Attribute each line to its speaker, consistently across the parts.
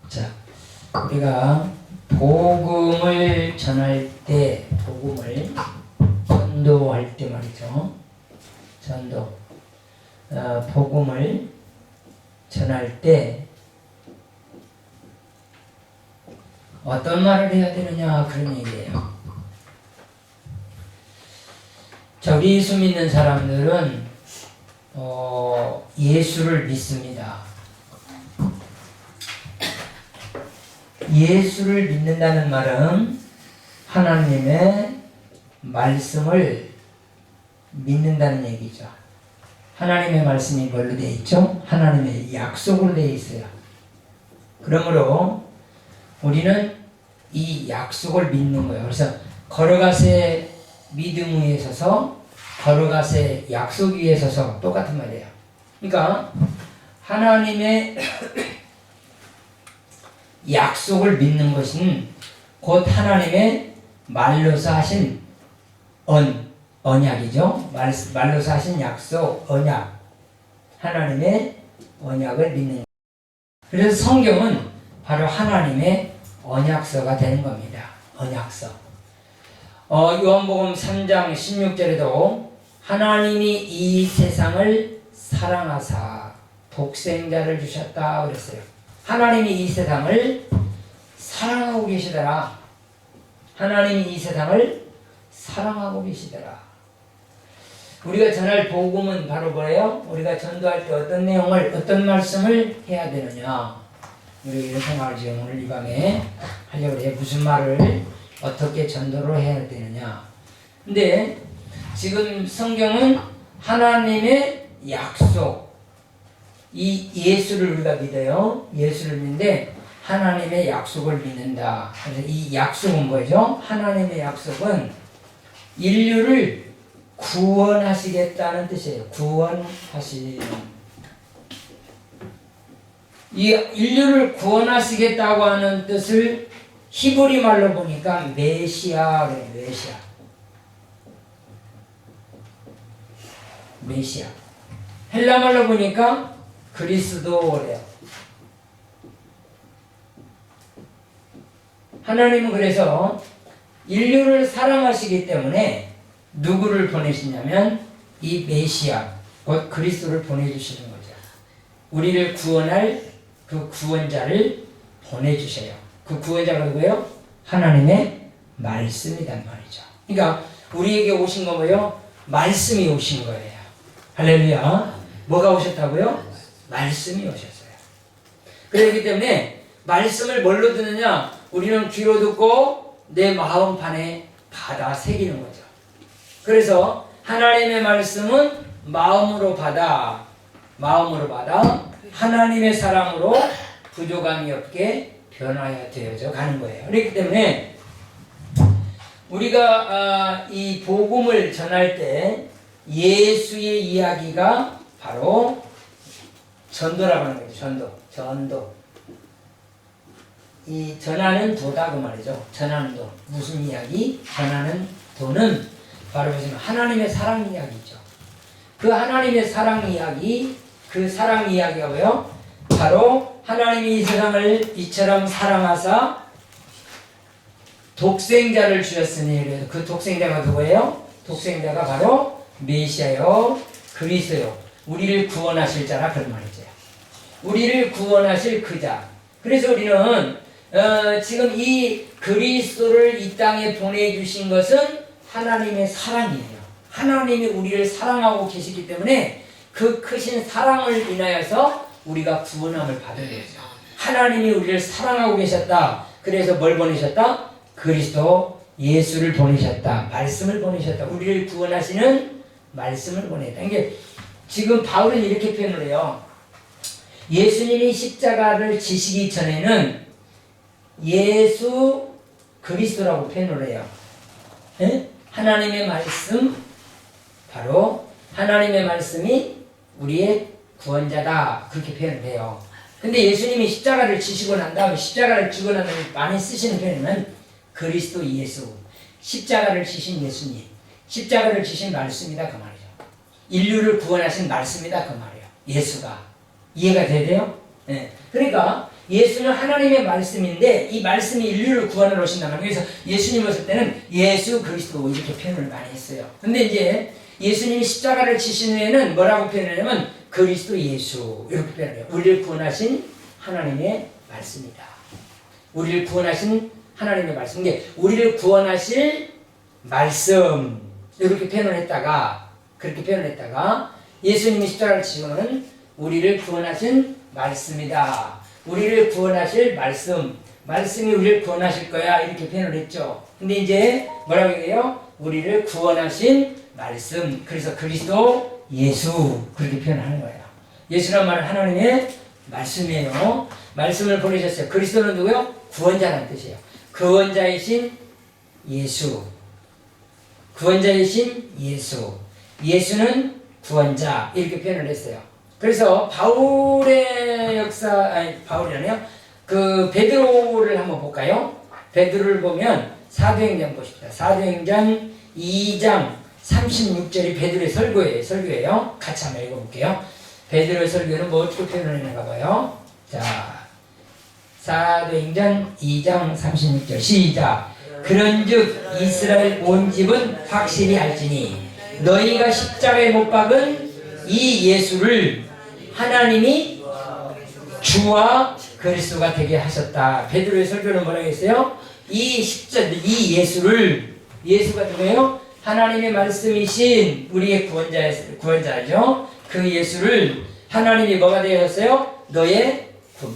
Speaker 1: 자, 우리가 복음을 전할 때, 복음을 전도할 때 말이죠. 전도, 복음을 전할 때 어떤 말을 해야 되느냐 그런 얘기예요. 자, 우리 예수 믿는 사람들은 예수를 믿습니다. 예수를 믿는다는 말은 하나님의 말씀을 믿는다는 얘기죠. 하나님의 말씀이 뭘로 되어 있죠? 하나님의 약속으로 되어 있어요. 그러므로 우리는 이 약속을 믿는 거예요. 그래서 걸어가세 믿음 위에 서서 걸어가세 약속 위에 서서 똑같은 말이에요. 그러니까 하나님의 약속을 믿는 것은 곧 하나님의 말로서 하신 언약이죠. 말로서 하신 약속, 언약. 하나님의 언약을 믿는 거예요. 그래서 성경은 바로 하나님의 언약서가 되는 겁니다. 언약서. 요한복음 3장 16절에도 하나님이 이 세상을 사랑하사 독생자를 주셨다 그랬어요. 하나님이 이 세상을 사랑하고 계시더라. 하나님이 이 세상을 사랑하고 계시더라. 우리가 전할 복음은 바로 뭐예요? 우리가 전도할 때 어떤 내용을, 어떤 말씀을 해야 되느냐. 우리가 이런 생각을 지금 오늘 이 밤에 하려고 해요. 무슨 말을 어떻게 전도를 해야 되느냐. 근데 지금 성경은 하나님의 약속, 이 예수를 우리가 믿어요. 예수를 믿는데 하나님의 약속을 믿는다. 그래서 이 약속은 뭐죠? 하나님의 약속은 인류를 구원하시겠다는 뜻이에요. 구원하시는. 이 인류를 구원하시겠다고 하는 뜻을 히브리 말로 보니까 메시아래요. 메시아. 메시아. 헬라 말로 보니까 그리스도래요. 하나님은 그래서 인류를 사랑하시기 때문에 누구를 보내시냐면 이 메시아, 곧 그리스도를 보내주시는 거죠. 우리를 구원할 그 구원자를 보내주셔요. 그 구원자가 누구예요? 하나님의 말씀이란 말이죠. 그러니까 우리에게 오신 거 뭐예요? 말씀이 오신 거예요. 할렐루야. 뭐가 오셨다고요? 말씀이 오셨어요. 그렇기 때문에 말씀을 뭘로 듣느냐? 우리는 귀로 듣고 내 마음판에 받아 새기는 거죠. 그래서 하나님의 말씀은 마음으로 받아 하나님의 사랑으로 부족함이 없게 변화하여 되어져 가는 거예요. 그렇기 때문에 우리가 이 복음을 전할 때 예수의 이야기가 바로 전도라고 하는 거죠. 전도. 이 전하는 도다 그 말이죠. 전하는 도. 무슨 이야기? 전하는 도는 바로 보시면 하나님의 사랑 이야기죠. 그 하나님의 사랑 이야기, 그 사랑 이야기가 뭐예요? 바로 하나님이 이 세상을 이처럼 사랑하사 독생자를 주셨으니, 그 독생자가 누구예요? 독생자가 바로 메시아요, 그리스도요. 우리를 구원하실 자라 그런 말이죠. 우리를 구원하실 그 자. 그래서 우리는 지금 이 그리스도를 이 땅에 보내주신 것은 하나님의 사랑이에요. 하나님이 우리를 사랑하고 계시기 때문에 그 크신 사랑을 인하여서 우리가 구원함을 받은 거죠. 하나님이 우리를 사랑하고 계셨다. 그래서 뭘 보내셨다? 그리스도 예수를 보내셨다. 말씀을 보내셨다. 우리를 구원하시는 말씀을 보냈다. 이게 지금 바울은 이렇게 표현을 해요. 예수님이 십자가를 지시기 전에는 예수 그리스도라고 표현을 해요. 에? 하나님의 말씀, 바로 하나님의 말씀이 우리의 구원자다. 그렇게 표현을 해요. 근데 예수님이 십자가를 지시고 난 다음에 십자가를 지고 난 다음에 많이 쓰시는 표현은 그리스도 예수. 십자가를 지신 예수님. 십자가를 지신 말씀이다. 그 말이죠. 인류를 구원하신 말씀이다. 그 말이에요. 예수가. 이해가 돼요? 네. 그러니까 예수는 하나님의 말씀인데 이 말씀이 인류를 구원하러 오신단 말이에요. 그래서 예수님 오실 때는 예수 그리스도 이렇게 표현을 많이 했어요. 근데 이제 예수님이 십자가를 지신 후에는 뭐라고 표현하냐면 그리스도 예수 이렇게 표현해요. 우리를 구원하신 하나님의 말씀이다. 우리를 구원하신 하나님의 말씀. 이게 우리를 구원하실 말씀 이렇게 표현을 했다가 그렇게 표현을 했다가 예수님이 십자가를 지시면 우리를 구원하신 말씀이다. 우리를 구원하실 말씀. 말씀이 우리를 구원하실 거야. 이렇게 표현을 했죠. 근데 이제 뭐라고 해요? 우리를 구원하신 말씀. 그래서 그리스도 예수. 그렇게 표현하는 거예요. 예수란 말은 하나님의 말씀이에요. 말씀을 보내셨어요. 그리스도는 누구요? 구원자라는 뜻이에요. 구원자이신 예수. 구원자이신 예수. 예수는 구원자. 이렇게 표현을 했어요. 그래서 바울의 역사, 아니 바울이라네요. 그 베드로를 한번 볼까요? 베드로를 보면 사도행전 보십시다. 사도행전 2장 36절이 베드로의 설교예요. 같이 한번 읽어볼게요. 베드로의 설교는 뭐 어떻게 표현을 했는가 봐요. 자, 사도행전 2장 36절 시작. 그런즉 이스라엘 온 집은 확실히 알지니 너희가 십자가에 못 박은 이 예수를 하나님이 주와 그리스도가 되게 하셨다. 베드로의 설교는 뭐라고 했어요? 이 예수를, 예수가 누구예요? 하나님의 말씀이신 우리의 구원자죠. 그 예수를 하나님이 뭐가 되게 하셨어요? 너의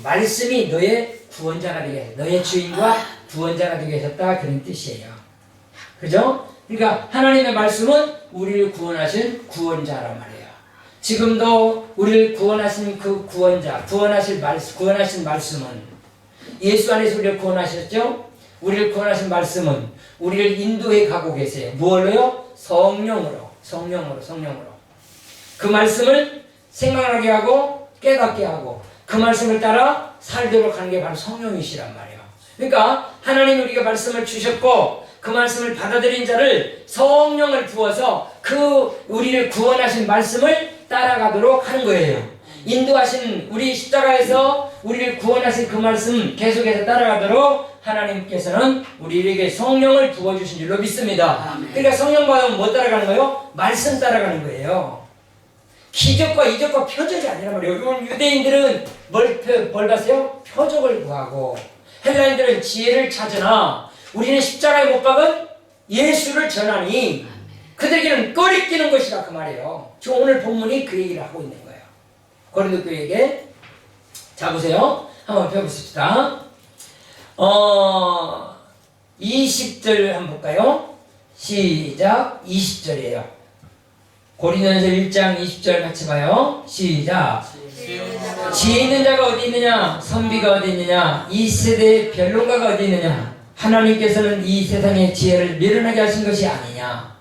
Speaker 1: 말씀이 너의 구원자가 되게 하셨다. 너의 주인과 구원자가 되게 하셨다. 그런 뜻이에요. 그죠? 그러니까 하나님의 말씀은 우리를 구원하신 구원자란 말이에요. 지금도 우리를 구원하신 그 구원자, 구원하신 말씀은 예수 안에서 우리를 구원하셨죠? 우리를 구원하신 말씀은 우리를 인도해 가고 계세요. 무엇로요? 성령으로. 그 말씀을 생각나게 하고 깨닫게 하고 그 말씀을 따라 살도록 하는 게 바로 성령이시란 말이에요. 그러니까 하나님이 우리가 말씀을 주셨고 그 말씀을 받아들인 자를 성령을 부어서 그 우리를 구원하신 말씀을 따라가도록 하는 거예요. 인도하신 우리 십자가에서 우리를 구원하신 그 말씀 계속해서 따라가도록 하나님께서는 우리에게 성령을 부어주신 줄로 믿습니다. 그러니까 성령 받으면 뭐 따라가는 거예요? 말씀 따라가는 거예요. 기적과 이적과 표적이 아니란 말이에요. 유대인들은 뭘 봤어요? 표적을 구하고 헬라인들은 지혜를 찾으나 우리는 십자가에 못 박은 예수를 전하니 그들에게는 꺼리끼는 것이라 그 말이에요. 지금 오늘 본문이 그 얘기를 하고 있는 거예요. 고린도 교회에게. 자 보세요. 한번 펴보십시다. 20절 한번 볼까요? 시작. 20절이에요. 고린도전서 1장 20절 같이 봐요. 시작. 지혜 있는 자가 어디 있느냐? 선비가 어디 있느냐? 이 세대의 변론가가 어디 있느냐? 하나님께서는 이 세상의 지혜를 미련하게 하신 것이 아니냐?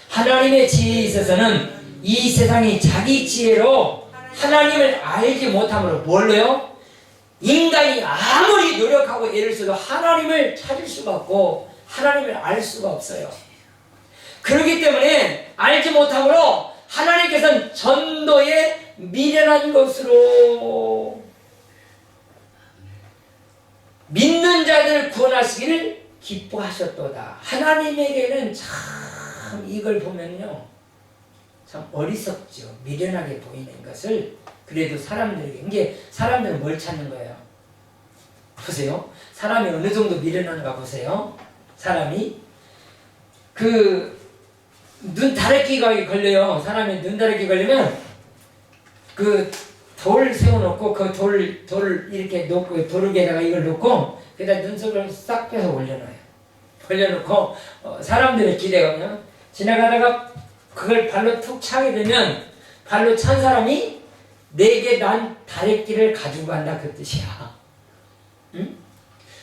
Speaker 1: 하나님의 지혜에 있어서는 이 세상이 자기 지혜로 하나님을 알지 못함으로 뭘로요? 인간이 아무리 노력하고 애를 써도 하나님을 찾을 수가 없고 하나님을 알 수가 없어요. 그렇기 때문에 알지 못함으로 하나님께서는 전도에 미련한 것으로 믿는 자들을 구원하시기를 기뻐하셨도다. 하나님에게는 참 이걸 보면요 참 어리석죠. 미련하게 보이는 것을 그래도 사람들에게 이게 사람들은 뭘 찾는 거예요? 보세요. 사람이 어느 정도 미련한가 보세요. 사람이 그 눈 다래끼가 걸려요. 사람이 눈 다래끼 걸리면 그 돌 세워놓고 그 돌을 이렇게 놓고 도르게다가 이걸 놓고 그다음 눈썹을 싹 빼서 올려놓고 사람들의 기대가 그냥 지나가다가 그걸 발로 툭 차게 되면 발로 찬 사람이 내게 난 다래끼를 가지고 간다 그 뜻이야. 응?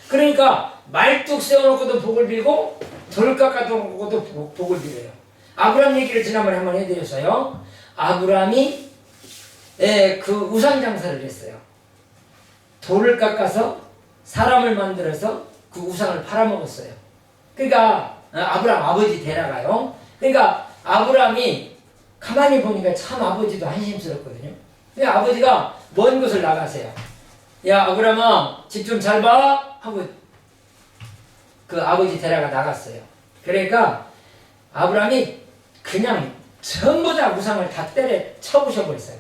Speaker 1: 그러니까 말뚝 세워놓고도 복을 빌고 돌 깎아놓고도 복을 빌어요. 아브라함 얘기를 지난번에 한번 해드렸어요. 아브라함이 그 우상 장사를 했어요. 돌을 깎아서 사람을 만들어서 그 우상을 팔아먹었어요. 그러니까 아브라함 아버지 데려가요. 그러니까 아브라함이 가만히 보니까 참 아버지도 한심스럽거든요. 근데 아버지가 먼 곳을 나가세요. 야 아브라함아 집 좀 잘 봐 하고 그 아버지 데려가 나갔어요. 그러니까 아브라함이 그냥 전부 다 우상을 다 때려 쳐부셔 버렸어요.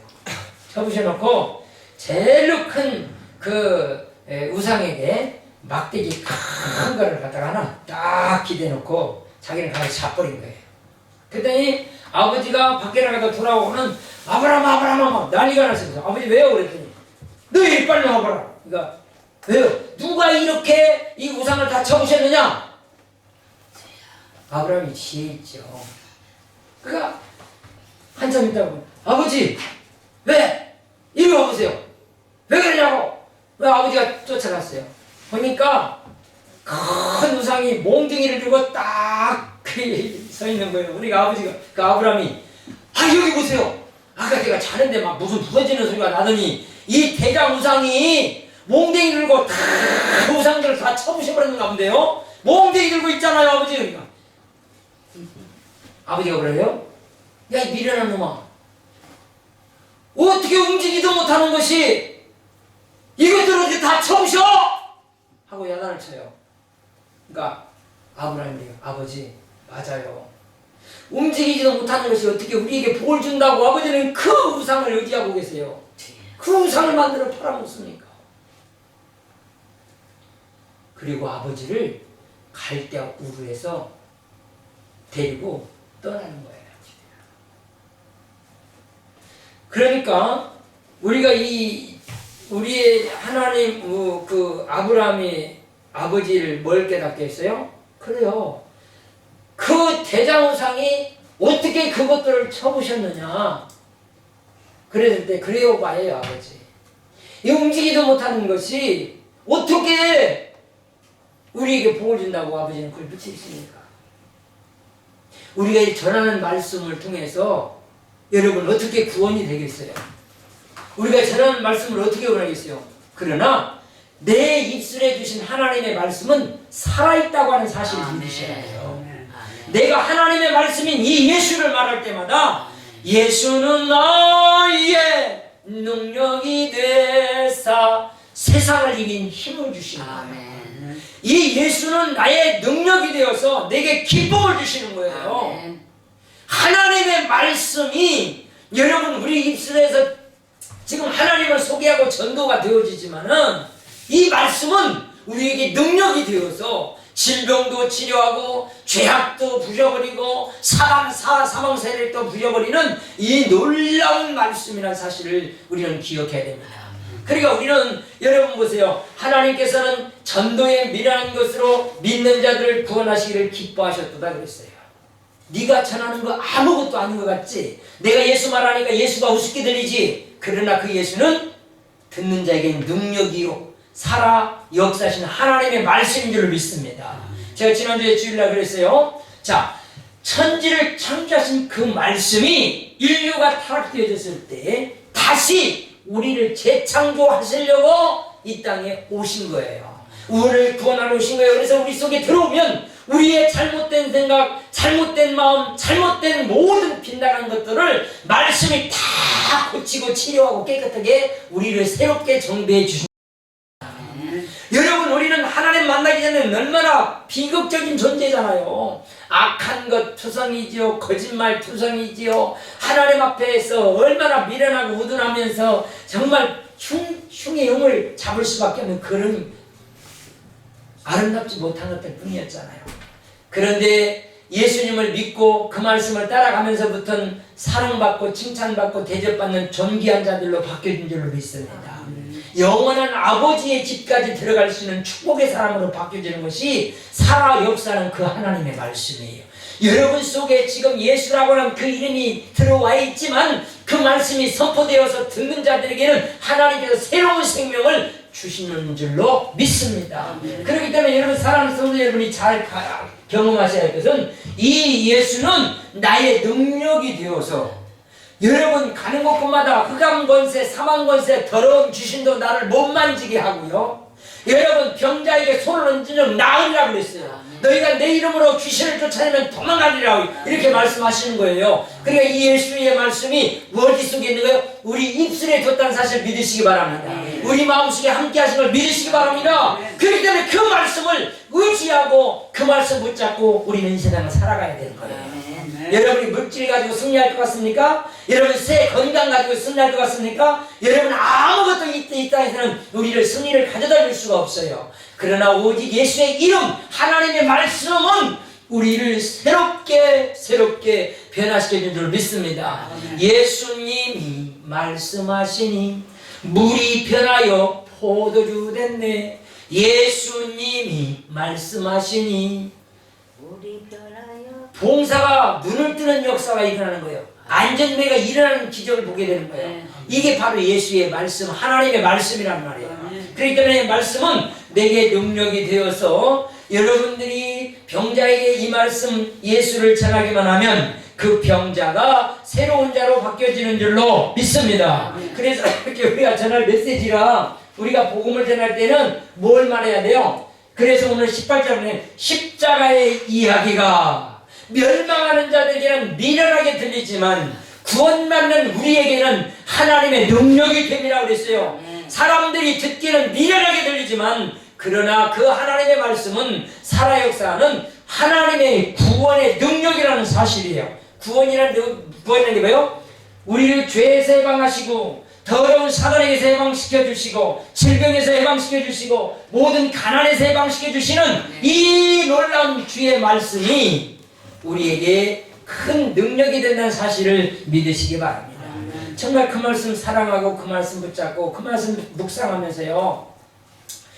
Speaker 1: 쳐부셔 놓고 제일로 큰 그 우상에게 막대기 큰 거를 갖다가 하나 딱 기대 놓고 자기는 가서 잡버린 거예요. 그랬더니 아버지가 밖에 나가다 돌아오고는 아브라함 난리가 났어요. 아버지 왜요? 그랬더니 너 이리 빨리 나와봐라. 그러니까 왜요? 누가 이렇게 이 우상을 다 쳐부셨느냐? 아브라함이 지혜 있죠. 그러니까 한참 있다고 아버지 왜? 이리 와보세요. 왜 그러냐고. 왜 아버지가 쫓아갔어요. 보니까 큰 우상이 몽둥이를 들고 딱 서 있는 거예요. 그러니까 아버지가 그 아브라함이 여기 보세요. 아까 내가 자는데 막 무슨 부서지는 소리가 나더니 이 대장 우상이 몽둥이 들고 다 그 우상들을 다 쳐부셔버렸는가 본데요. 몽둥이 들고 있잖아요 아버지. 그러니까 아버지가 그래요? 야 이 미련한 놈아 어떻게 움직이도 못하는 것이 이것들을 어떻게 다 쳐부셔! 하고 야단을 쳐요. 그러니까 아브라함이 아버지 맞아요. 움직이지도 못하는 것이 어떻게 우리에게 복을 준다고 아버지는 그 우상을 의지하고 계세요. 그 우상을 만들어 팔아먹습니까? 그리고 아버지를 갈대아 우르에서 데리고 떠나는 거예요. 그러니까 우리가 우리의 하나님 그 아브라함이 아버지를 뭘 깨닫게 했어요? 그래요. 그 대장우상이 어떻게 그것들을 쳐부셨느냐? 그랬을 때 그래요 봐요 아버지. 이 움직이도 못하는 것이 어떻게 우리에게 복을 준다고 아버지는 그걸 미치십니까? 우리가 전하는 말씀을 통해서 여러분 어떻게 구원이 되겠어요? 우리가 전하는 말씀을 어떻게 원하겠어요? 그러나 내 입술에 주신 하나님의 말씀은 살아있다고 하는 사실을 믿으셔야 해요. 내가 하나님의 말씀인 이 예수를 말할 때마다 예수는 나의 능력이 되사 세상을 이긴 힘을 주시는 거예요. 이 예수는 나의 능력이 되어서 내게 기쁨을 주시는 거예요. 하나님의 말씀이 여러분 우리 입술에서 지금 하나님을 소개하고 전도가 되어지지만은 이 말씀은 우리에게 능력이 되어서 질병도 치료하고 죄악도 부셔버리고 사망 세력도 부셔버리는 이 놀라운 말씀이라는 사실을 우리는 기억해야 됩니다. 그러니까 우리는 여러분 보세요. 하나님께서는 전도에 미련한 것으로 믿는 자들을 구원하시기를 기뻐하셨도다 그랬어요. 네가 전하는 거 아무것도 아닌 것 같지? 내가 예수 말하니까 예수가 우습게 들리지? 그러나 그 예수는 듣는 자에게는 능력이요 살아 역사하시는 하나님의 말씀인 줄 믿습니다. 제가 지난주에 주일날 그랬어요. 자, 천지를 창조하신 그 말씀이 인류가 타락되어졌을 때 다시 우리를 재창조하시려고 이 땅에 오신 거예요. 우리를 구원하러 오신 거예요. 그래서 우리 속에 들어오면 우리의 잘못된 생각, 잘못된 마음, 잘못된 모든 빗나간 것들을 말씀이 다 고치고 치료하고 깨끗하게 우리를 새롭게 정비해 주신 여러분 우리는 하나님 만나기 전에는 얼마나 비극적인 존재잖아요. 악한 것 투성이지요. 거짓말 투성이지요. 하나님 앞에서 얼마나 미련하고 우둔하면서 정말 흉의 영을 잡을 수밖에 없는 그런 아름답지 못한 것들 뿐이었잖아요. 그런데 예수님을 믿고 그 말씀을 따라가면서부터는 사랑받고 칭찬받고 대접받는 존귀한 자들로 바뀌어진 줄로 믿습니다. 영원한 아버지의 집까지 들어갈 수 있는 축복의 사람으로 바뀌어지는 것이 살아 역사하는 그 하나님의 말씀이에요. 여러분 속에 지금 예수라고 하는 그 이름이 들어와 있지만 그 말씀이 선포되어서 듣는 자들에게는 하나님께서 새로운 생명을 주시는 줄로 믿습니다. 그렇기 때문에 여러분 사랑하는 성도 여러분이 잘 경험하셔야 할 것은 이 예수는 나의 능력이 되어서 여러분 가는 곳곳마다 흑암 권세, 사망 권세, 더러운 귀신도 나를 못 만지게 하고요. 여러분 병자에게 손을 얹으면 나으리라고 그랬어요. 너희가 내 이름으로 귀신을 쫓아내면 도망가리라고 이렇게 말씀하시는 거예요. 그러니까 이 예수의 말씀이 어디 속에 있는 거예요? 우리 입술에 뒀다는 사실 믿으시기 바랍니다. 우리 마음속에 함께 하신 걸 믿으시기 바랍니다. 그렇기 때문에 그 말씀을 의지하고 그 말씀 붙잡고 우리는 이 세상을 살아가야 되는 거예요. 여러분이 물질 가지고 승리할 것 같습니까? 여러분 새 건강 가지고 승리할 것 같습니까? 여러분 아무것도 이 땅에서는 우리를 승리를 가져다 줄 수가 없어요. 그러나 오직 예수의 이름 하나님의 말씀은 우리를 새롭게 변화시켜 준 줄 믿습니다. 예수님이 말씀하시니 물이 변하여 포도주 됐네. 예수님이 말씀하시니 물이 변하여 봉사가 눈을 뜨는 역사가 일어나는 거예요. 안전매가 일어나는 기적을 보게 되는 거예요. 이게 바로 예수의 말씀, 하나님의 말씀이란 말이에요. 그렇기 때문에 말씀은 내게 능력이 되어서 여러분들이 병자에게 이 말씀 예수를 전하기만 하면 그 병자가 새로운 자로 바뀌어지는 줄로 믿습니다. 그래서 이렇게 우리가 전할 메시지라 우리가 복음을 전할 때는 뭘 말해야 돼요? 그래서 오늘 18절에 십자가의 이야기가 멸망하는 자들에게는 미련하게 들리지만 구원받는 우리에게는 하나님의 능력이 됨이라고 그랬어요. 사람들이 듣기는 미련하게 들리지만 그러나 그 하나님의 말씀은 살아 역사하는 하나님의 구원의 능력이라는 사실이에요. 구원이라는 게 뭐예요? 우리를 죄에서 해방하시고 더러운 사단에게서 해방시켜 주시고 질병에서 해방시켜 주시고 모든 가난에서 해방시켜 주시는 이 놀라운 주의 말씀이 우리에게 큰 능력이 된다는 사실을 믿으시기 바랍니다. 정말 그 말씀 사랑하고 그 말씀 붙잡고 그 말씀 묵상하면서요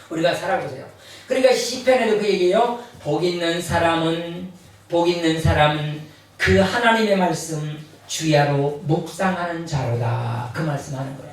Speaker 1: 우리가 살아보세요. 그러니까 시편에도 그 얘기예요. 복 있는 사람은 그 하나님의 말씀 주야로 묵상하는 자로다. 그 말씀하는 거예요.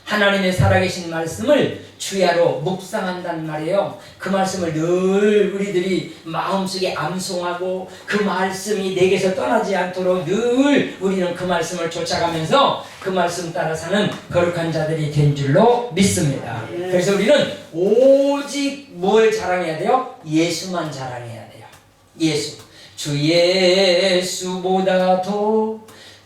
Speaker 1: 하나님의 살아계신 말씀을 주야로 묵상한다는 말이에요. 그 말씀을 늘 우리들이 마음속에 암송하고 그 말씀이 내게서 떠나지 않도록 늘 우리는 그 말씀을 쫓아가면서 그 말씀 따라 사는 거룩한 자들이 된 줄로 믿습니다. 그래서 우리는 오직 뭘 자랑해야 돼요? 예수만 자랑해야 돼요. 예수. 주 예수보다 더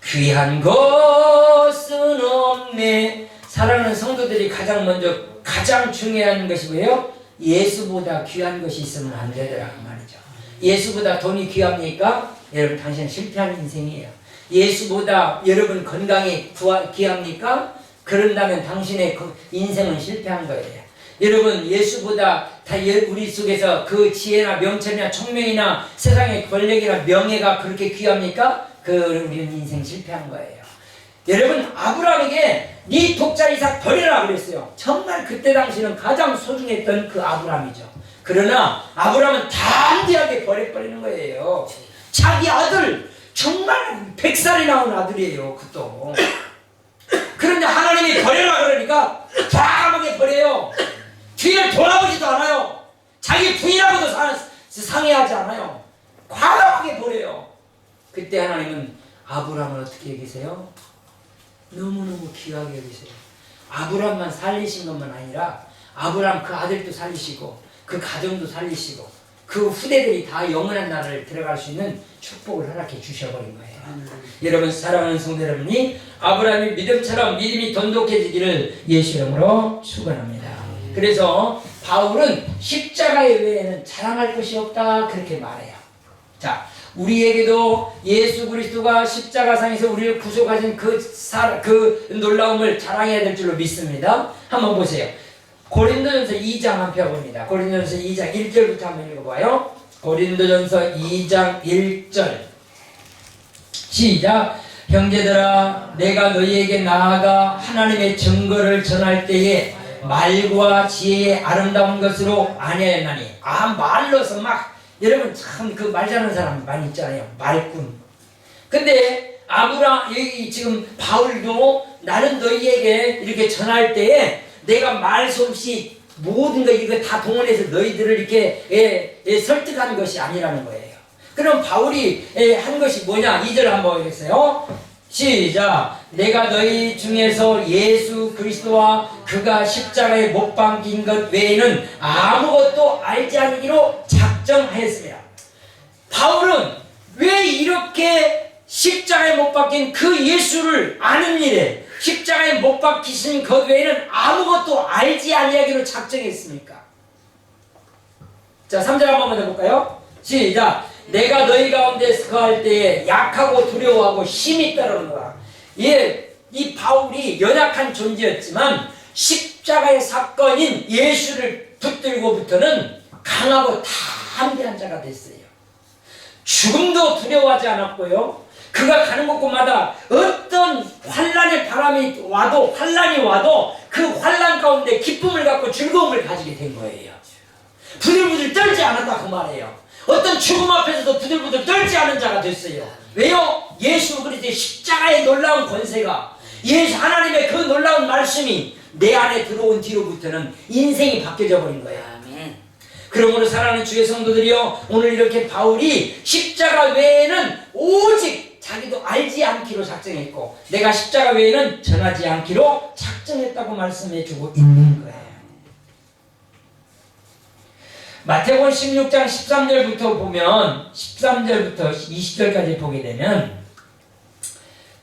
Speaker 1: 귀한 것은 없네. 사랑하는 성도들이 가장 중요한 것이 뭐예요? 예수보다 귀한 것이 있으면 안 되더라 그 말이죠. 예수보다 돈이 귀합니까? 여러분 당신은 실패한 인생이에요. 예수보다 여러분 건강이 귀합니까? 그런다면 당신의 인생은 실패한 거예요. 여러분 예수보다 우리 속에서 그 지혜나 명철이나 총명이나 세상의 권력이나 명예가 그렇게 귀합니까? 우리는 인생 실패한 거예요. 여러분 아브라함에게 네 독자 이삭 버리라 그랬어요. 정말 그때 당시는 가장 소중했던 그 아브라함이죠. 그러나 아브라함은 담대하게 버려버리는 거예요. 자기 아들 정말 100살이 나온 아들이에요. 그것도. 그런데 하나님이 버려라 그러니까 과감하게 버려요. 뒤를 돌아보지도 않아요. 자기 부인하고도 상의하지 않아요. 과감하게 버려요. 그때 하나님은 아브라함을 어떻게 여기세요? 너무너무 귀하게 여기세요. 아브라함만 살리신 것만 아니라 아브라함 그 아들도 살리시고 그 가정도 살리시고 그 후대들이 다 영원한 나라를 들어갈 수 있는 축복을 허락해 주셔버린 거예요. 여러분 사랑하는 성도 여러분이 아브라함의 믿음처럼 믿음이 돈독해지기를 예수 이름으로 축원합니다. 그래서 바울은 십자가 외에는 자랑할 것이 없다 그렇게 말해요. 자, 우리에게도 예수 그리스도가 십자가상에서 우리를 구속하신 그 놀라움을 자랑해야 될 줄로 믿습니다. 한번 보세요. 고린도전서 2장 한 편 봅니다. 고린도전서 2장 1절부터 한번 읽어봐요. 고린도전서 2장 1절 시작. 형제들아 내가 너희에게 나아가 하나님의 증거를 전할 때에 말과 지혜의 아름다운 것으로 아니하였나니. 말로서 막 여러분 참 그 말 잘하는 사람 많이 있잖아요. 말꾼. 근데 여기 지금 바울도 나는 너희에게 이렇게 전할 때에 내가 말 수 없이 모든 거 이거 다 동원해서 너희들을 이렇게 설득하는 것이 아니라는 거예요. 그럼 바울이 한 것이 뭐냐? 2절 한번 보겠어요. 시작. 내가 너희 중에서 예수 그리스도와 그가 십자가에 못 박힌 것 외에는 아무것도 알지 않기로 작정하였습니다. 바울은 왜 이렇게 십자가에 못 박힌 그 예수를 아는 일에 십자가에 못 박히신 것 외에는 아무것도 알지 아니하기로 작정했습니까? 자, 3절 한번 먼저 볼까요? 시작. 내가 너희 가운데 거할 때에 약하고 두려워하고 힘이 따르노라. 예, 이 바울이 연약한 존재였지만 십자가의 사건인 예수를 붙들고부터는 강하고 담대한 자가 됐어요. 죽음도 두려워하지 않았고요. 그가 가는 곳곳마다 어떤 환란의 바람이 와도, 환란이 와도 그 환란 가운데 기쁨을 갖고 즐거움을 가지게 된 거예요. 부들부들 떨지 않았다 그 말이에요. 어떤 죽음 앞에서도 부들부들 떨지 않은 자가 됐어요. 왜요? 예수 그리스도의 십자가의 놀라운 권세가, 예수 하나님의 그 놀라운 말씀이 내 안에 들어온 뒤로부터는 인생이 바뀌어져 버린 거야. 아멘. 그러므로 사랑하는 주의 성도들이여, 오늘 이렇게 바울이 십자가 외에는 오직 자기도 알지 않기로 작정했고, 내가 십자가 외에는 전하지 않기로 작정했다고 말씀해주고 있는 거예요. 마태복음 16장 13절부터 보면, 13절부터 20절까지 보게 되면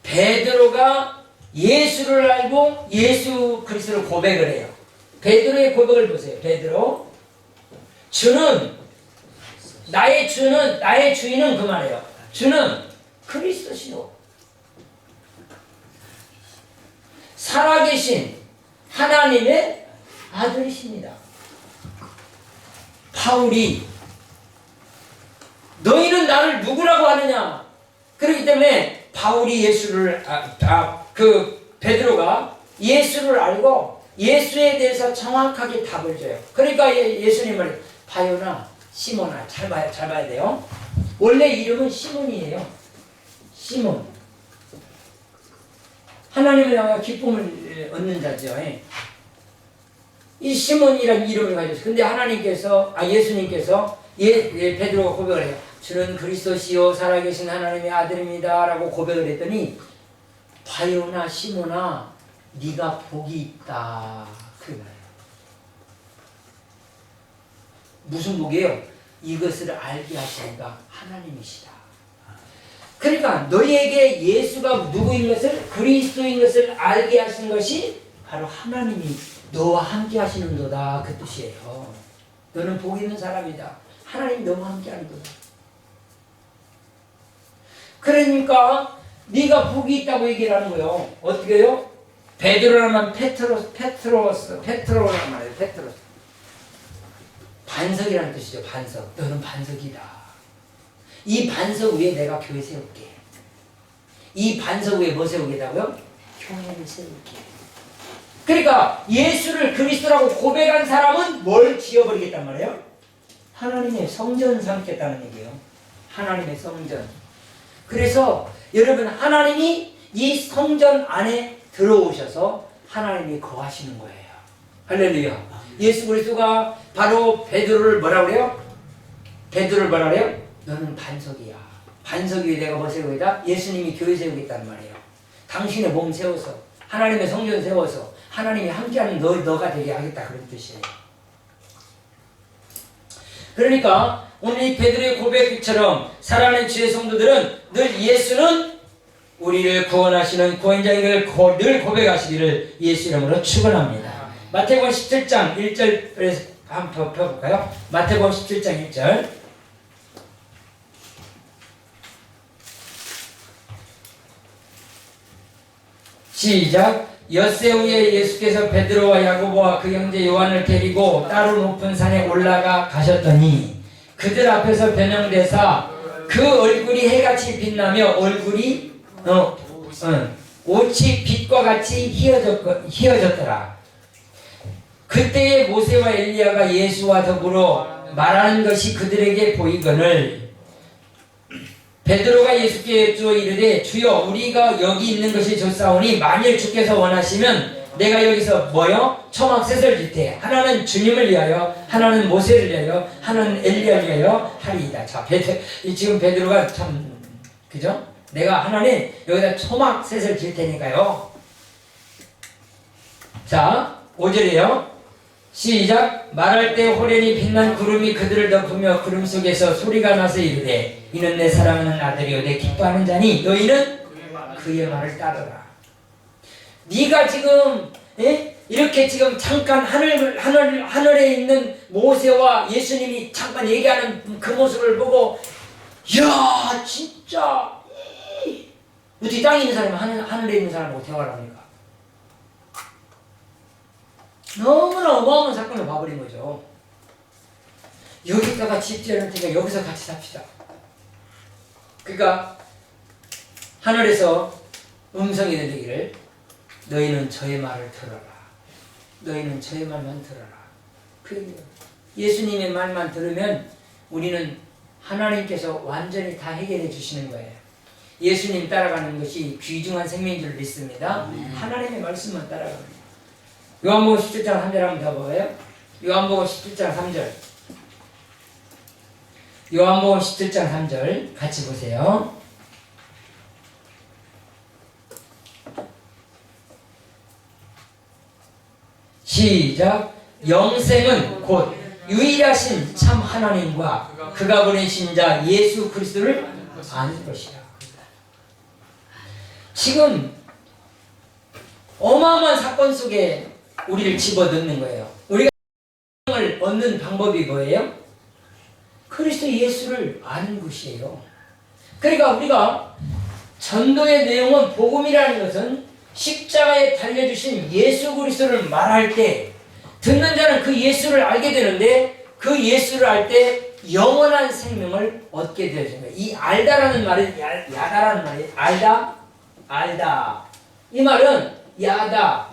Speaker 1: 베드로가 예수를 알고 예수 그리스도를 고백을 해요. 베드로의 고백을 보세요. 베드로, 나의 주인은 그 말이에요. 주는 그리스도시요, 살아계신 하나님의 아들이십니다. 바울이 너희는 나를 누구라고 하느냐? 그렇기 때문에 바울이 베드로가 예수를 알고 예수에 대해서 정확하게 답을 줘요. 그러니까 예수님을 바요나 시몬아, 잘 봐야 돼요. 원래 이름은 시몬이에요. 시몬. 하나님을 향하여 기쁨을 얻는 자죠. 이 시몬이라는 이름을 가졌어요. 근데 예수님께서 베드로가 고백을 해요. 주는 그리스도시요 살아계신 하나님의 아들입니다 라고 고백을 했더니, 바요나 시몬아 네가 복이 있다 그 말이에요. 무슨 복이에요? 이것을 알게 하시니까 하나님이시다. 그러니까 너희에게 예수가 누구인 것을, 그리스도인 것을 알게 하신 것이 바로 하나님이 너와 함께 하시는도다 그 뜻이에요. 너는 복 있는 사람이다. 하나님이 너와 함께 하는 거다. 그러니까 네가 복이 있다고 얘기를 하는 거예요. 어떻게 해요? 베드로라면 페트로란 말이에요. 페트로스. 반석이라는 뜻이죠. 반석. 너는 반석이다. 이 반석 위에 내가 교회 세울게. 이 반석 위에 뭐 세우겠다고요? 교회를 세울게. 그러니까 예수를 그리스도라고 고백한 사람은 뭘 지어버리겠단 말이에요? 하나님의 성전 삼겠다는 얘기예요. 하나님의 성전. 그래서 여러분, 하나님이 이 성전 안에 들어오셔서 하나님이 거하시는 거예요. 할렐루야. 예수 그리스도가 바로 베드로를 뭐라 그래요? 베드로를 뭐라 그래요? 너는 반석이야. 반석 위에 내가 뭐 세우겠다? 예수님이 교회 세우겠다는 말이에요. 당신의 몸 세워서, 하나님의 성전 세워서 하나님이 함께하는 너가 되게 하겠다 그런 뜻이에요. 그러니까 오늘 이 베드로의 고백처럼 사랑하는 주의 성도들은 늘 예수는 우리를 구원하시는 구원자인 걸 늘 고백하시기를 예수 이름으로 축원합니다. 마태복음 17장 1절에서 한번 펴볼까요? 마태복음 17장 1절. 시작. 엿새 후에 예수께서 베드로와 야고보와 그 형제 요한을 데리고 따로 높은 산에 올라가 가셨더니 그들 앞에서 변형되사 그 얼굴이 해같이 빛나며 얼굴이 옷이 빛과 같이 희어졌더라. 그때에 모세와 엘리야가 예수와 더불어 말하는 것이 그들에게 보이거늘 베드로가 예수께 여쭈어 이르되 주여 우리가 여기 있는 것이 좋사오니 만일 주께서 원하시면 내가 여기서 뭐요? 초막셋을 짓되 하나는 주님을 위하여 하나는 모세를 위하여 하나는 엘리야를 위하여 하리이다. 자, 지금 베드로가 참 그죠? 내가 하나님 여기다 초막셋을 질 테니까요. 자, 5절이에요. 시작. 말할 때 호련히 빛난 구름이 그들을 덮으며 구름 속에서 소리가 나서 이르되 이는 내 사랑하는 아들이요 내 기뻐하는 자니 너희는 그의 말을 따르라. 네가 지금 이렇게 지금 잠깐 하늘에 있는 모세와 예수님이 잠깐 얘기하는 그 모습을 보고 야 진짜 어떻게 땅에 있는 사람이 하늘에 있는 사람하고 대화를 합니까? 너무나 어마어마한 사건을 봐버린 거죠. 여기다가 집 지어놓을 테니까 여기서 같이 삽시다. 그러니까 하늘에서 음성이 들리기를 너희는 저의 말을 들어라. 너희는 저의 말만 들어라. 그 예수님의 말만 들으면 우리는 하나님께서 완전히 다 해결해 주시는 거예요. 예수님 따라가는 것이 귀중한 생명인 줄 믿습니다. 하나님의 말씀만 따라가는 거예요. 요한복음 17장 3절 한번 더 봐요. 요한복음 17장 3절. 요한복음 17장 3절 같이 보세요. 시작. 영생은 곧 유일하신 참 하나님과 그가 보내신 자 예수 그리스도를 아는 것이라. 지금 어마어마한 사건 속에 우리를 집어넣는 거예요. 우리가 영생을 얻는 방법이 뭐예요? 그리스도 예수를 아는 것이에요. 그러니까 우리가 전도의 내용은 복음이라는 것은 십자가에 달려주신 예수 그리스도를 말할 때 듣는 자는 그 예수를 알게 되는데 그 예수를 알 때 영원한 생명을 얻게 되어진 거예요. 이 알다라는 말은 야다라는 말이에요. 알다. 이 말은 야다.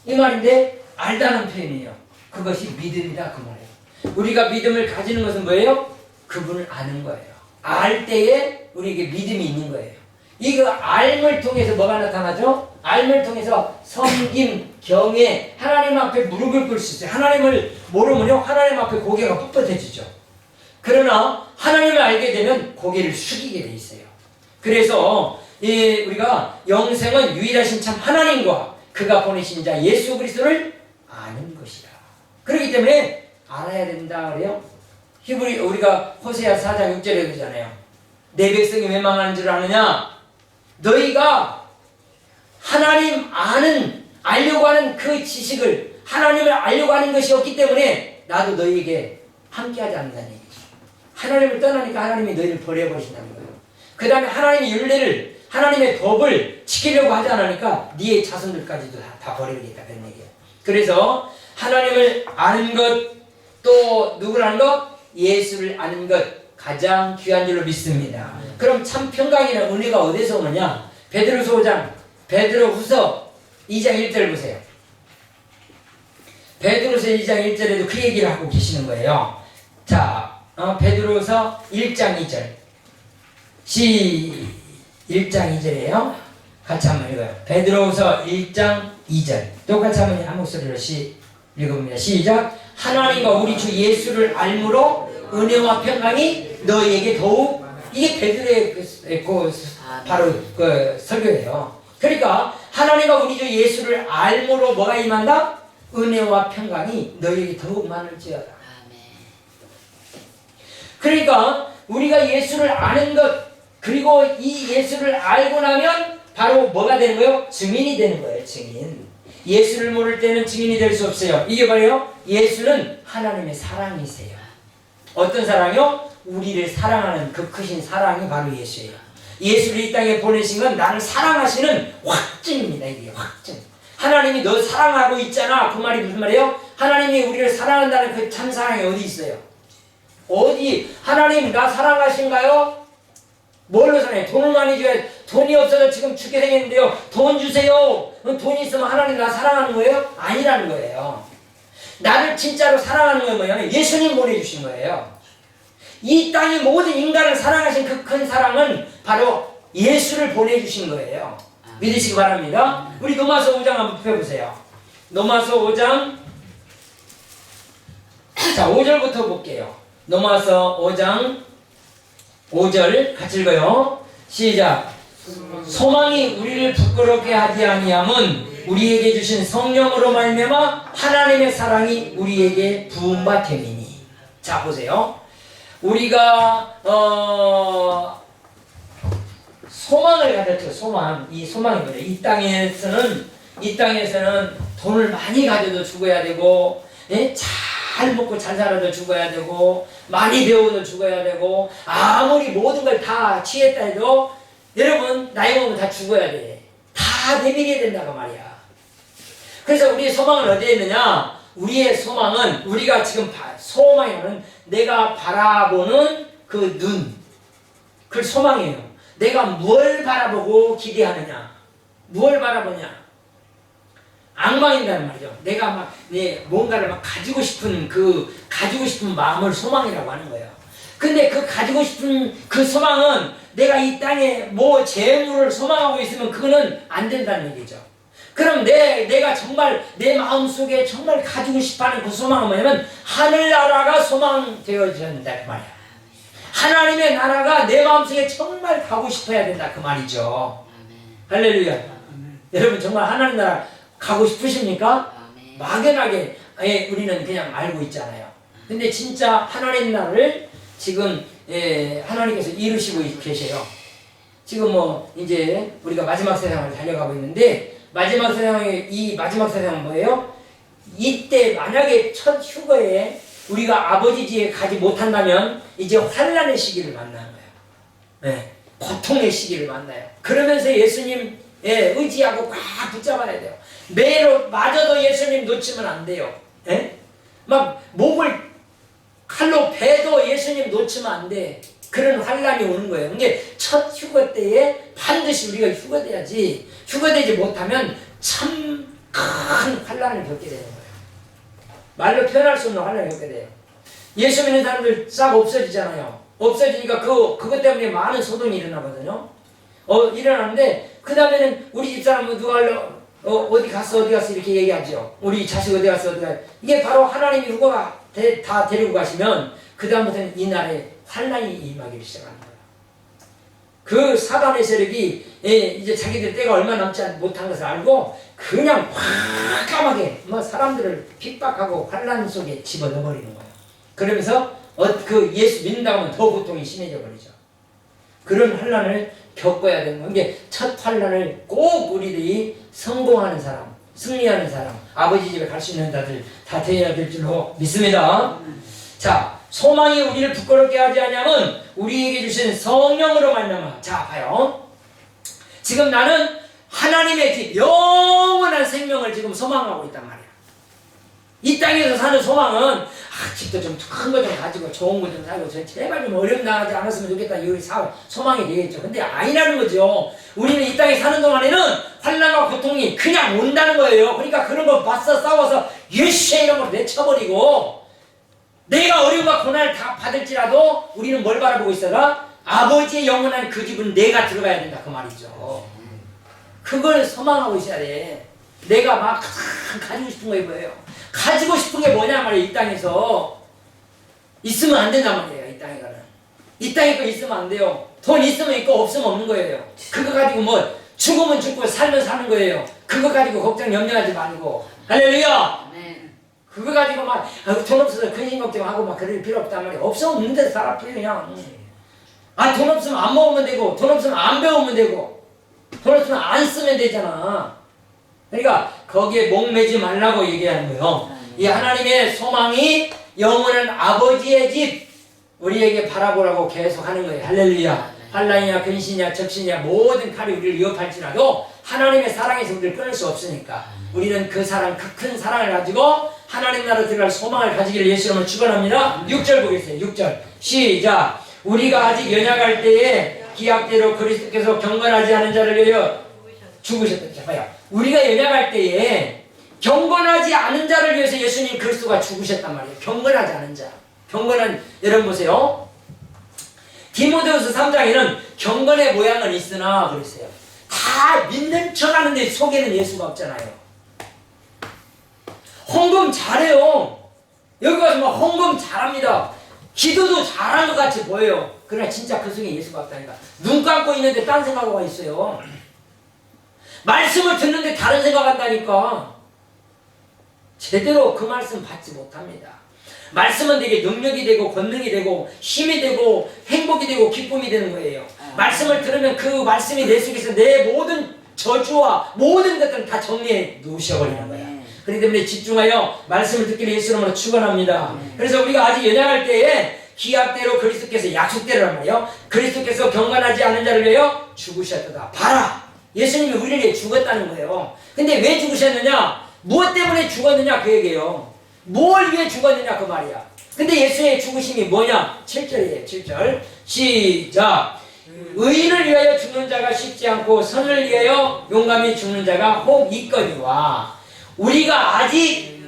Speaker 1: 이 말인데 알다는 표현이에요. 그것이 믿음이다 그 말이에요. 우리가 믿음을 가지는 것은 뭐예요? 그분을 아는 거예요. 알 때에 우리에게 믿음이 있는 거예요. 이거 알을 통해서 뭐가 나타나죠? 알을 통해서 섬김, 경외, 하나님 앞에 무릎을 꿇을 수 있어요. 하나님을 모르면요, 하나님 앞에 고개가 뻣뻣해지죠. 그러나 하나님을 알게 되면 고개를 숙이게 돼 있어요. 그래서 우리가 영생은 유일하신 참 하나님과 그가 보내신 자 예수 그리스도를 아는 것이라. 그렇기 때문에 알아야 된다 그래요. 우리가 호세아 4장 6절에 그러잖아요. 내 백성이 왜 망하는 줄 아느냐? 너희가 하나님 알려고 하는 그 지식을 하나님을 알려고 하는 것이 없기 때문에 나도 너희에게 함께하지 않는다는 얘기죠. 하나님을 떠나니까 하나님이 너희를 버려버리신다는 거예요. 그 다음에 하나님의 율례를 하나님의 법을 지키려고 하지 않으니까 네 자손들까지도 다 버리겠다 그런 얘기예요. 그래서 하나님을 아는 것, 또 누구를 아는 것? 예수를 아는 것 가장 귀한 줄로 믿습니다. 그럼 참 평강이나 은혜가 어디서 오느냐? 베드로서 5장, 베드로후서 2장 1절 보세요. 베드로서 2장 1절에도 그 얘기를 하고 계시는 거예요. 자, 베드로서 1장 2절. 1장 2절이에요. 같이 한번 읽어요. 베드로후서 1장 2절. 똑같이 한번 한 목소리로 읽어봅니다. 시작. 하나님과 우리 주 예수를 알므로 은혜와 평강이 너희에게 더욱, 이게 베드로의 바로 그 설교예요. 그러니까 하나님과 우리 주 예수를 알므로 뭐가 임한다? 은혜와 평강이 너희에게 더욱 많을지어다. 그러니까 우리가 예수를 아는 것, 그리고 이 예수를 알고 나면 바로 뭐가 되는 거예요? 증인이 되는 거예요. 증인. 예수를 모를 때는 증인이 될 수 없어요. 이게 뭐예요? 예수는 하나님의 사랑이세요. 어떤 사랑이요? 우리를 사랑하는 그 크신 사랑이 바로 예수예요. 예수를 이 땅에 보내신 건 나를 사랑하시는 확증입니다. 이게 확증. 하나님이 너 사랑하고 있잖아. 그 말이 무슨 말이에요? 하나님이 우리를 사랑한다는 그 참 사랑이 어디 있어요? 어디? 하나님 나 사랑하신가요? 뭘로 사랑해? 돈을 많이 줘야, 돈이 없어서 지금 죽게 생겼는데요. 돈 주세요. 돈이 있으면 하나님 나 사랑하는 거예요? 아니라는 거예요. 나를 진짜로 사랑하는 건 뭐냐면 예수님 보내주신 거예요. 이 땅의 모든 인간을 사랑하신 그 큰 사랑은 바로 예수를 보내주신 거예요. 믿으시기 바랍니다. 우리 로마서 5장 한번 펴보세요. 로마서 5장, 자 5절부터 볼게요. 로마서 5장 5절 같이 읽어요. 시작. 소망이 우리를 부끄럽게 하지 아니함은 우리에게 주신 성령으로 말미암아 하나님의 사랑이 우리에게 부음과 됨이니. 자 보세요. 우리가 소망을 가졌죠. 소망. 이 소망이 뭐냐? 이 땅에서는 이 땅에서는 돈을 많이 가져도 죽어야 되고, 예? 잘 먹고 잘 살아도 죽어야 되고, 많이 배워도 죽어야 되고, 아무리 모든 걸 다 취했다 해도 여러분 나이 먹으면 다 죽어야 돼. 다 내밀어야 된다고 말이야. 그래서 우리의 소망은 어디에 있느냐? 우리의 소망은 우리가 지금 소망이라는 내가 바라보는 그 눈, 그 소망이에요. 내가 뭘 바라보고 기대하느냐? 뭘 바라보냐? 악망이라는 말이죠. 내가 막 뭔가를 막 가지고 싶은 마음을 소망이라고 하는 거예요. 근데 그 가지고 싶은 그 소망은 내가 이 땅에 뭐 재물을 소망하고 있으면 그거는 안 된다는 얘기죠. 그럼 내가 정말 내 마음속에 정말 가지고 싶어하는 그 소망은 뭐냐면 하늘나라가 소망되어져야 된다 그 말이야. 하나님의 나라가 내 마음속에 정말 가고 싶어야 된다 그 말이죠. 할렐루야. 여러분 정말 하나님 나라 가고 싶으십니까? 막연하게 우리는 그냥 알고 있잖아요. 근데 진짜 하나님 나라를 지금 하나님께서 이루시고 계세요. 지금 뭐 이제 우리가 마지막 세상을 달려가고 있는데 마지막 세상은 뭐예요? 이때 만약에 첫 휴거에 우리가 아버지 집에 가지 못한다면 이제 환난의 시기를 만나는 거예요. 네, 고통의 시기를 만나요. 그러면서 예수님 의지하고 꽉 붙잡아야 돼요. 매로 마저도 예수님 놓치면 안 돼요. 예? 막 목을 칼로 베도 예수님 놓치면 안 돼. 그런 환란이 오는 거예요. 그게 첫 휴거 때에 반드시 우리가 휴거돼야지. 휴거되지 못하면 참 큰 환란을 겪게 되는 거예요. 말로 표현할 수 없는 환란을 겪게 돼요. 예수 믿는 사람들 싹 없어지잖아요. 없어지니까 그것 때문에 많은 소동이 일어나거든요. 일어나는데 그 다음에는 우리 집사람은 누가 어디 갔어 이렇게 얘기하죠. 우리 자식 어디 갔어. 이게 바로 하나님이 휴거가 다 데리고 가시면 그 다음부터는 이 나라에 환란이 임하기 시작하는 거예요. 그 사단의 세력이 이제 자기들 때가 얼마 남지 못한 것을 알고 그냥 과감하게 사람들을 핍박하고 환란 속에 집어넣어 버리는 거예요. 그러면서 그 예수 믿는다고 하면 더 고통이 심해져 버리죠. 그런 환란을 겪어야 되는 거예요. 이게 첫 환란을 꼭 우리들이 성공하는 사람, 승리하는 사람, 아버지 집에 갈 수 있는 자들 다 되어야 될 줄로 믿습니다. 자, 소망이 우리를 부끄럽게 하지 않냐면 우리에게 주신 성령으로 말미암아. 자, 봐요. 지금 나는 하나님의 집, 영원한 생명을 지금 소망하고 있단 말이야. 이 땅에서 사는 소망은 집도 좀 큰 거 좀 가지고 좋은 거 좀 사고 제발 좀 어렵나지 않았으면 좋겠다 이 소망이 되겠죠. 근데 아니라는 거죠. 우리는 이 땅에 사는 동안에는 환난과 고통이 그냥 온다는 거예요. 그러니까 그런 거 맞서 싸워서 예수의 이름으로 내쳐버리고 내가 어려움과 고난을 다 받을지라도 우리는 뭘 바라보고 있어라? 아버지의 영원한 그 집은 내가 들어가야 된다 그 말이죠. 그걸 소망하고 있어야 돼. 내가 막 가지고 싶은 거 뭐예요? 가지고 싶은 게 뭐냐 말이에요. 이 땅에서 있으면 안 된단 말이에요. 이 땅에 가는 이 땅에 거 있으면 안 돼요. 돈 있으면 있고 없으면 없는 거예요. 그거 가지고 뭐 죽으면 죽고 살면 사는 거예요. 그거 가지고 걱정 염려하지 말고. 할렐루야. 그거 가지고 막 돈 없어서 근심 걱정하고 막 그럴 필요 없단 말이에요. 없으면 없는데 살아 그냥. 돈 없으면 안 먹으면 되고 돈 없으면 안 배우면 되고 돈 없으면 안 쓰면 되잖아. 그러니까 거기에 목매지 말라고 얘기하는 거예요. 이 하나님의 소망이 영원한 아버지의 집 우리에게 바라보라고 계속 하는 거예요. 할렐루야. 환난이냐 근심이냐 적신이냐 모든 칼이 우리를 위협할지라도 하나님의 사랑에서 우리를 끊을 수 없으니까 우리는 그 사랑, 그 큰 사랑을 가지고 하나님 나라로 들어갈 소망을 가지기를 예수님을 축원합니다. 6절 보겠어요. 6절 시작. 우리가 아직 연약할 때에 기약대로 그리스도께서 경건하지 않은 자를 위하여 죽으셨다. 봐요. 우리가 연약할 때에 경건하지 않은 자를 위해서 예수님 그리스도가 죽으셨단 말이에요. 경건하지 않은 자. 경건한 여러분 보세요. 디모데후서 3장에는 경건의 모양은 있으나 그랬어요. 다 믿는 척 하는데 속에는 예수가 없잖아요. 헌금 잘해요. 여기 가서 막 헌금 잘합니다. 기도도 잘하는 것 같이 보여요. 그러나 진짜 그 속에 예수가 없다니까. 눈 감고 있는데 딴 생각하고 있어요. 말씀을 듣는데 다른 생각한다니까. 제대로 그 말씀 받지 못합니다. 말씀은 되게 능력이 되고 권능이 되고 힘이 되고 행복이 되고 기쁨이 되는 거예요. 말씀을 들으면 그 말씀이 내 속에서 내 모든 저주와 모든 것들은 다 정리해 놓으셔버리는 거야. 그렇기 때문에 집중하여 말씀을 듣기를 예수 이름으로 축원합니다. 그래서 우리가 아직 연약할 때에 기약대로 그리스도께서 약속대로란 말이에요. 그리스도께서 경건하지 않은 자를 위하여 죽으셨다. 봐라. 예수님이 우리를 위해 죽었다는 거예요. 근데 왜 죽으셨느냐? 무엇 때문에 죽었느냐 그 얘기예요. 뭘 위해 죽었느냐 그 말이야. 근데 예수의 죽으심이 뭐냐? 7절이에요. 7절 시작. 의인을 위하여 죽는 자가 쉽지 않고 선을 위하여 용감히 죽는 자가 혹 있거니와. 우리가 아직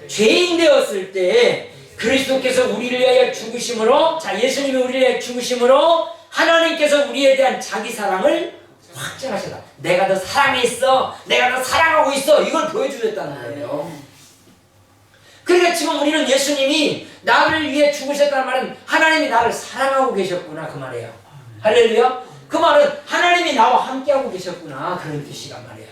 Speaker 1: 죄인 되었을 때 그리스도께서 우리를 위하여 죽으심으로, 자, 예수님이 우리를 위하여 죽으심으로 하나님께서 우리에 대한 자기 사랑을 확증하셨다. 내가 너 사랑했어. 내가 너 사랑하고 있어. 이걸 보여주셨다는 거예요. 그러니까 지금 우리는 예수님이 나를 위해 죽으셨다는 말은 하나님이 나를 사랑하고 계셨구나 그 말이에요. 할렐루야. 그 말은 하나님이 나와 함께하고 계셨구나 그런 뜻이란 말이에요.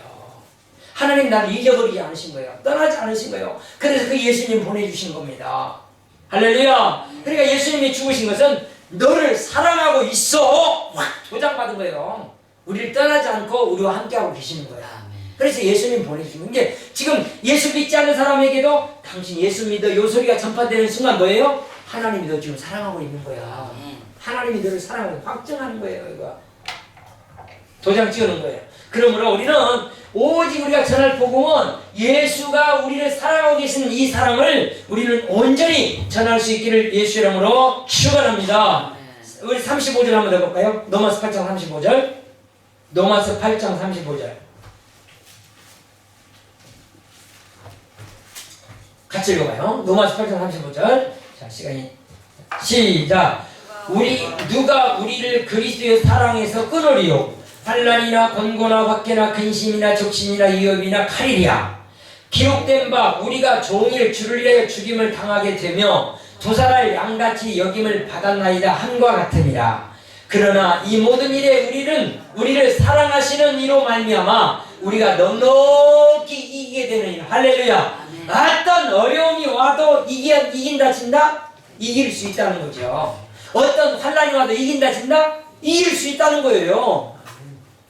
Speaker 1: 하나님 나를 잊어버리지 않으신 거예요. 떠나지 않으신 거예요. 그래서 그 예수님 보내주신 겁니다. 할렐루야. 그러니까 예수님이 죽으신 것은 너를 사랑하고 있어 확 도장받은 거예요. 우리를 떠나지 않고 우리와 함께하고 계시는 거야. 그래서 예수님 보내주신 게 지금 예수 믿지 않는 사람에게도 당신 예수 믿어 요 소리가 전파되는 순간 뭐예요? 하나님이 너 지금 사랑하고 있는 거야. 하나님이 너를 사랑하고 확증하는 거예요. 이거 도장 찍어놓은 거예요. 그러므로 우리는 오직 우리가 전할 복음은 예수가 우리를 사랑하고 계신 이 사랑을 우리는 온전히 전할 수 있기를 예수 이름으로 축원합니다. 우리 35절 한번 더 볼까요? 로마서 8장 35절. 로마서 8장 35절. 같이 읽어봐요. 로마서 8장 35절. 자, 시간이 시작. 누가 우리를 그리스도의 사랑에서 끊으리요? 환난이나 권고나 박해나 근심이나 적신이나 위협이나 칼이랴. 기록된 바 우리가 종일 주를 위하여 죽임을 당하게 되며 도살할 양같이 여김을 받았나이다 함과 같으니라. 그러나 이 모든 일에 우리를 사랑하시는 이로 말미암아 우리가 넉넉히 이기게 되느니라. 할렐루야. 어떤 어려움이 와도 이긴다 진다? 이길 수 있다는 거죠. 어떤 환난이 와도 이긴다 진다? 이길 수 있다는 거예요.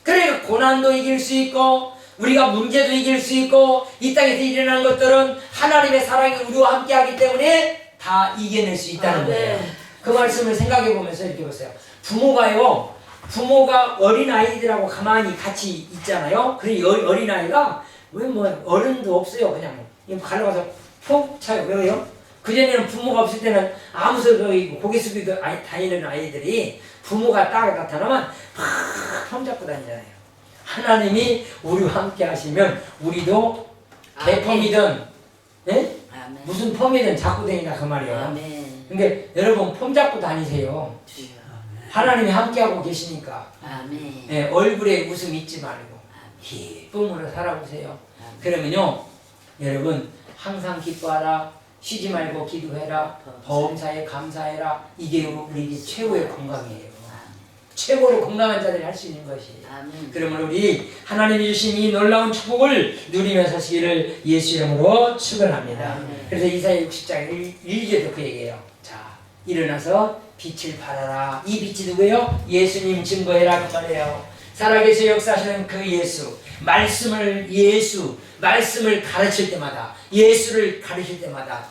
Speaker 1: 그러니까 고난도 이길 수 있고 우리가 문제도 이길 수 있고 이 땅에서 일어나는 것들은 하나님의 사랑이 우리와 함께하기 때문에 다 이겨낼 수 있다는 거예요. 그 말씀을 생각해 보면서 이렇게 보세요. 부모가 어린아이들하고 가만히 같이 있잖아요. 그래 어린아이가 왜 뭐 어른도 없어요. 그냥 갈라가서 푹 차요. 왜요? 그전에는 부모가 없을 때는 아무 소리 고개 숙이고 다니는 아이들이 부모가 딱 나타나면 팍 손잡고 다니잖아요. 하나님이 우리와 함께 하시면 우리도 대폼이든 예? 무슨 폼이든 잡고 다니라 그 말이에요. 그러니까 여러분 폼 잡고 다니세요. 하나님이 함께하고 계시니까 예, 얼굴에 웃음 잊지 말고 기쁨으로 살아보세요. 그러면요 여러분 항상 기뻐하라. 쉬지 말고 기도해라. 범사에 감사해라. 이게 우리 최고의 건강이에요. 최고로 건강한 자들이 할 수 있는 것이. 그러면 우리 하나님이 주신 이 놀라운 축복을 누리며 사시기를 예수 이름으로 축원합니다. 그래서 이사야 60장 1절도 그 얘기예요. 자, 일어나서 빛을 발하라. 이 빛이 누구예요? 예수님 증거해라 그 말이에요. 살아계셔 역사하시는 그 예수, 말씀을 가르칠 때마다, 예수를 가르칠 때마다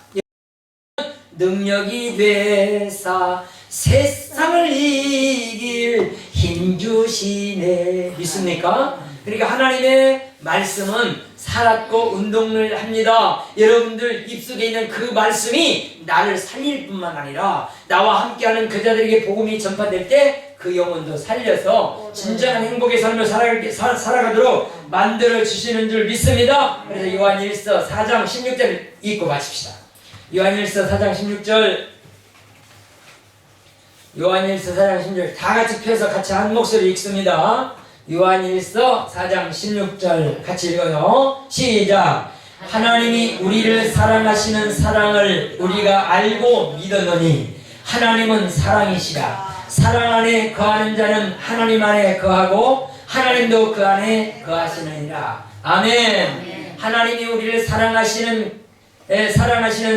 Speaker 1: 능력이 되사 세상을 이길 힘 주시네. 믿습니까? 그러니까 하나님의 말씀은 살았고 운동을 합니다. 여러분들 입속에 있는 그 말씀이 나를 살릴 뿐만 아니라 나와 함께하는 그 자들에게 복음이 전파될 때 그 영혼도 살려서 진정한 행복의 삶을 살아가도록 만들어 주시는 줄 믿습니다. 그래서 요한일서 4장 16절 읽고 마칩시다. 요한일서 4장 16절 요한일서 4장 16절 다 같이 펴서 같이 한 목소리 읽습니다. 요한일서 4장 16절 같이 읽어요. 시작. 하나님이 우리를 사랑하시는 사랑을 우리가 알고 믿었노니 하나님은 사랑이시라. 사랑 안에 거하는 자는 하나님 안에 거하고 하나님도 그 안에 거하시느니라. 아멘. 하나님이 우리를 사랑하시는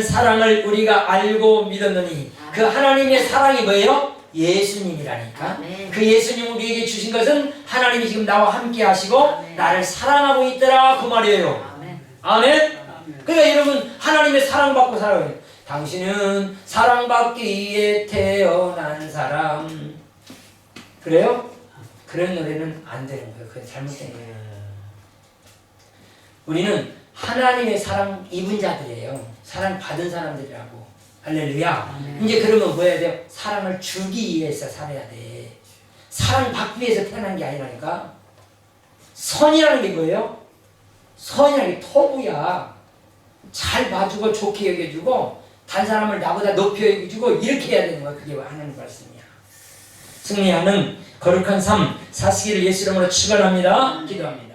Speaker 1: 사랑을 우리가 알고 믿었노니 그 하나님의 사랑이 뭐예요? 예수님이라니까.
Speaker 2: 아멘.
Speaker 1: 그 예수님 우리에게 주신 것은 하나님이 지금 나와 함께 하시고
Speaker 2: 아멘.
Speaker 1: 나를 사랑하고 있더라 그 말이에요.
Speaker 2: 아멘.
Speaker 1: 아멘. 그러니까 여러분 하나님의 사랑받고 살아요. 당신은 사랑받기에 태어난 사람. 그래요? 그런 노래는 안 되는 거예요. 그게 잘못된 거예요. 우리는 하나님의 사랑 입은 자들이에요. 사랑 받은 사람들이라고. 할렐루야. 이제 그러면 뭐 해야 돼요? 사랑을 주기 위해서 살아야 돼. 사랑 받기 위해서 태어난 게 아니라니까. 선이라는 게 뭐예요? 선이라는 게 토부야. 잘 봐주고 좋게 여겨주고 다른 사람을 나보다 높이 여겨주고 이렇게 해야 되는 거야. 그게 하나님 말씀이야. 승리하는 거룩한 삶 사시기를 예수 이름으로 축원합니다. 기도합니다.